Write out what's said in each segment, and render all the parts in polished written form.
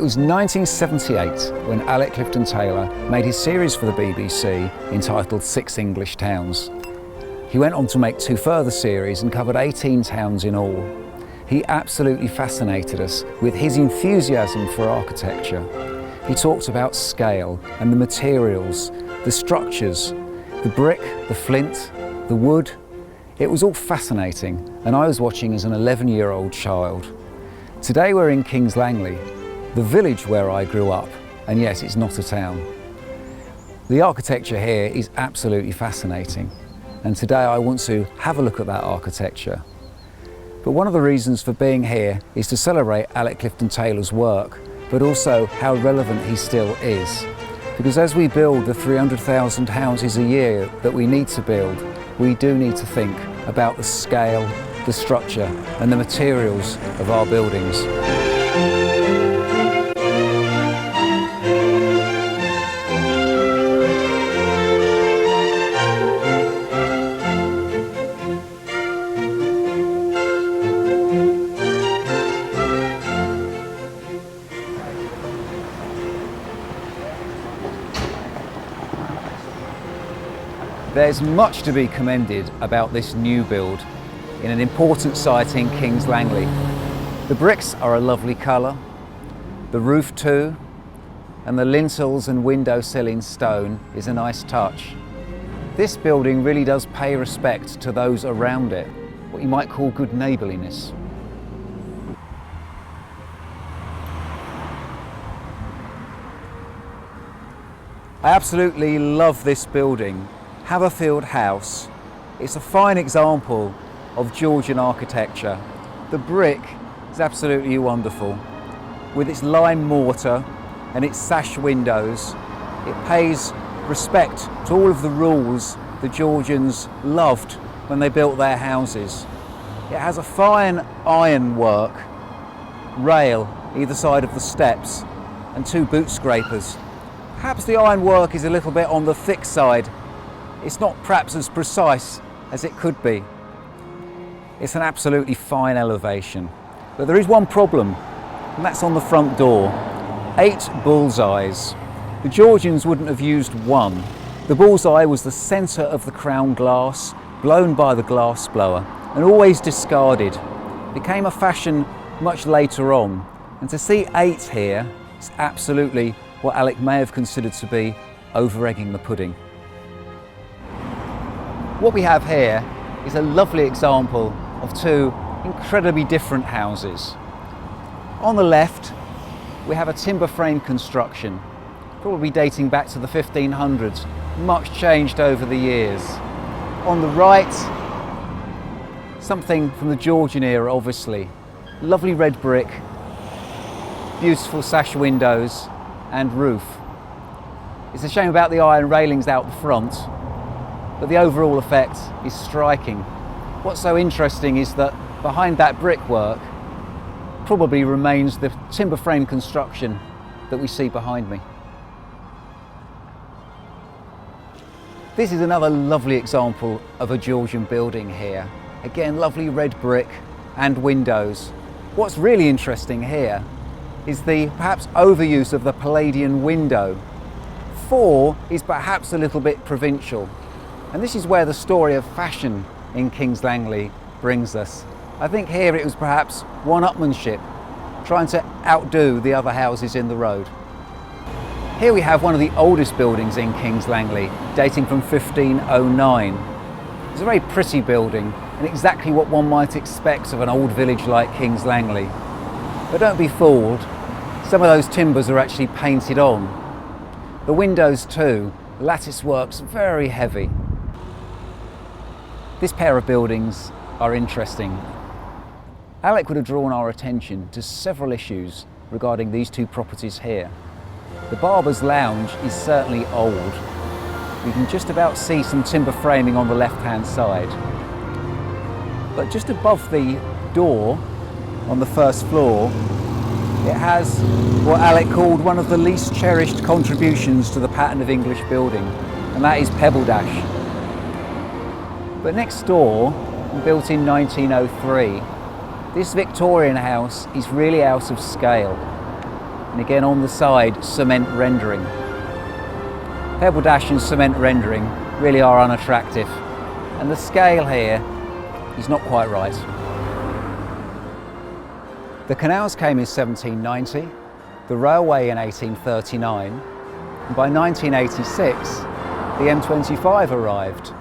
was 1978 when Alec Clifton Taylor made his series for the BBC entitled 6 English Towns. He went on to make 2 further series and covered 18 towns in all. He absolutely fascinated us with his enthusiasm for architecture. He talked about scale and the materials, the structures, the brick, the flint, the wood. It was all fascinating, and I was watching as an 11-year-old child. Today we're in Kings Langley, the village where I grew up, and yes, it's not a town. The architecture here is absolutely fascinating, and today I want to have a look at that architecture. But one of the reasons for being here is to celebrate Alec Clifton Taylor's work, but also how relevant he still is. Because as we build the 300,000 houses a year that we need to build, we do need to think about the scale, the structure and the materials of our buildings. There's much to be commended about this new build in an important site in Kings Langley. The bricks are a lovely colour, the roof too, and the lintels and window sill in stone is a nice touch. This building really does pay respect to those around it, what you might call good neighbourliness. I absolutely love this building. Haverfield House. It's a fine example of Georgian architecture. The brick is absolutely wonderful. With its lime mortar and its sash windows, it pays respect to all of the rules the Georgians loved when they built their houses. It has a fine ironwork rail either side of the steps and 2 boot scrapers. Perhaps the ironwork is a little bit on the thick side. It's not perhaps as precise as it could be. It's an absolutely fine elevation. But there is one problem, and that's on the front door. 8 bullseyes. The Georgians wouldn't have used one. The bullseye was the centre of the crown glass, blown by the glass blower, and always discarded. It became a fashion much later on. And to see 8 here is absolutely what Alec may have considered to be over-egging the pudding. What we have here is a lovely example of 2 incredibly different houses. On the left, we have a timber frame construction, probably dating back to the 1500s, much changed over the years. On the right, something from the Georgian era, obviously. Lovely red brick, beautiful sash windows and roof. It's a shame about the iron railings out the front, but the overall effect is striking. What's so interesting is that behind that brickwork probably remains the timber frame construction that we see behind me. This is another lovely example of a Georgian building here. Again, lovely red brick and windows. What's really interesting here is the perhaps overuse of the Palladian window. 4 is perhaps a little bit provincial. And this is where the story of fashion in Kings Langley brings us. I think here it was perhaps one-upmanship, trying to outdo the other houses in the road. Here we have one of the oldest buildings in Kings Langley, dating from 1509. It's a very pretty building and exactly what one might expect of an old village like Kings Langley. But don't be fooled, some of those timbers are actually painted on. The windows too, the lattice work's very heavy. This pair of buildings are interesting. Alec would have drawn our attention to several issues regarding these 2 properties here. The Barber's Lounge is certainly old. You can just about see some timber framing on the left-hand side. But just above the door, on the first floor, it has what Alec called one of the least cherished contributions to the pattern of English building, and that is pebble dash. But next door, built in 1903, this Victorian house is really out of scale. and again on the side, cement rendering. Pebble dash and cement rendering really are unattractive, and the scale here is not quite right. The canals came in 1790, the railway in 1839, and by 1986 the M25 arrived.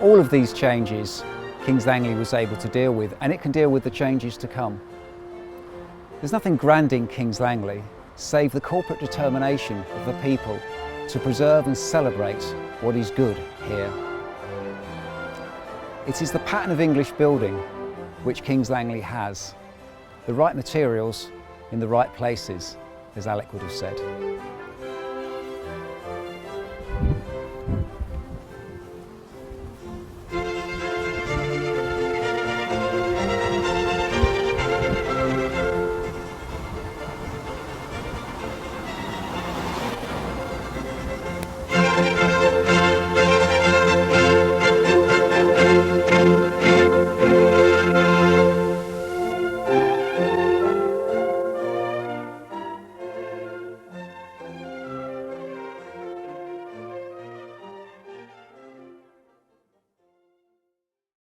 All of these changes Kings Langley was able to deal with, and it can deal with the changes to come. There's nothing grand in Kings Langley save the corporate determination of the people to preserve and celebrate what is good here. It is the pattern of English building which Kings Langley has. The right materials in the right places, as Alec would have said.